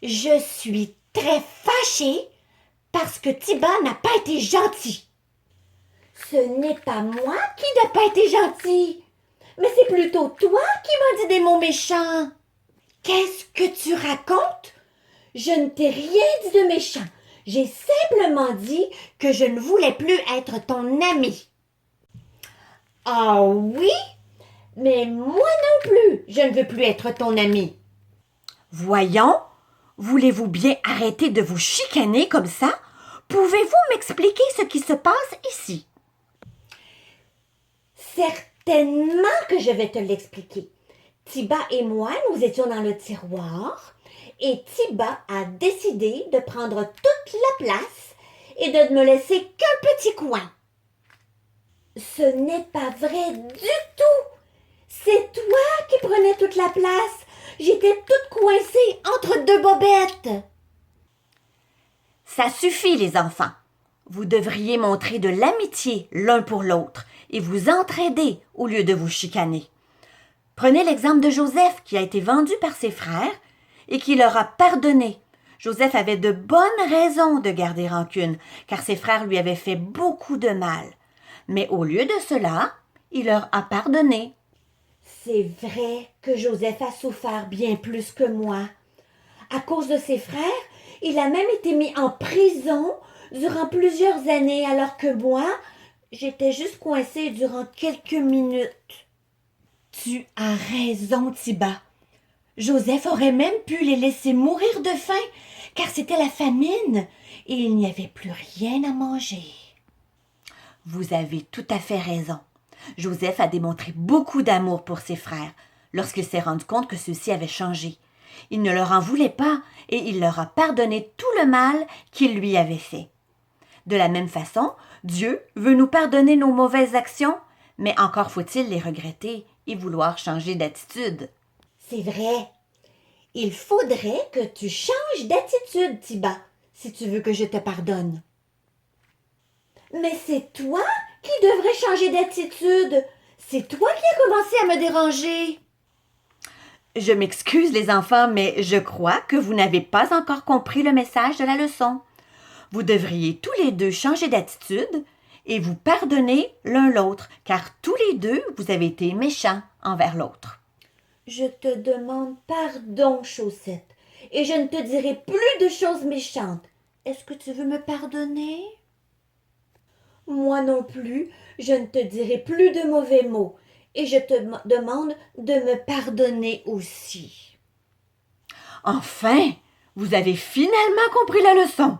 Je suis très fâchée parce que Tiba n'a pas été gentil. Ce n'est pas moi qui n'a pas été gentil, mais c'est plutôt toi qui m'as dit des mots méchants. Qu'est-ce que tu racontes? Je ne t'ai rien dit de méchant. J'ai simplement dit que je ne voulais plus être ton ami. Ah oui? Mais moi non plus, je ne veux plus être ton ami. Voyons, voulez-vous bien arrêter de vous chicaner comme ça? Pouvez-vous m'expliquer ce qui se passe ici? Certainement que je vais te l'expliquer. Tiba et moi, nous étions dans le tiroir et Tiba a décidé de prendre toute la place et de ne me laisser qu'un petit coin. Ce n'est pas vrai du tout. C'est toi qui prenais toute la place. J'étais toute coincée entre deux bobettes. Ça suffit, les enfants. Vous devriez montrer de l'amitié l'un pour l'autre et vous entraider au lieu de vous chicaner. Prenez l'exemple de Joseph qui a été vendu par ses frères et qui leur a pardonné. Joseph avait de bonnes raisons de garder rancune, car ses frères lui avaient fait beaucoup de mal. Mais au lieu de cela, il leur a pardonné. C'est vrai que Joseph a souffert bien plus que moi. À cause de ses frères, il a même été mis en prison durant plusieurs années, alors que moi, j'étais juste coincée durant quelques minutes. Tu as raison, Tiba. Joseph aurait même pu les laisser mourir de faim, car c'était la famine et il n'y avait plus rien à manger. Vous avez tout à fait raison. Joseph a démontré beaucoup d'amour pour ses frères lorsqu'il s'est rendu compte que ceux-ci avaient changé. Il ne leur en voulait pas et il leur a pardonné tout le mal qu'ils lui avaient fait. De la même façon, Dieu veut nous pardonner nos mauvaises actions, mais encore faut-il les regretter et vouloir changer d'attitude. C'est vrai. Il faudrait que tu changes d'attitude, Tiba, si tu veux que je te pardonne. Mais c'est toi qui devrais changer d'attitude. C'est toi qui as commencé à me déranger. Je m'excuse les enfants, mais je crois que vous n'avez pas encore compris le message de la leçon. Vous devriez tous les deux changer d'attitude et vous pardonner l'un l'autre, car tous les deux, vous avez été méchants envers l'autre. Je te demande pardon, Chaussette, et je ne te dirai plus de choses méchantes. Est-ce que tu veux me pardonner? Moi non plus, je ne te dirai plus de mauvais mots, et je te demande de me pardonner aussi. Enfin, vous avez finalement compris la leçon.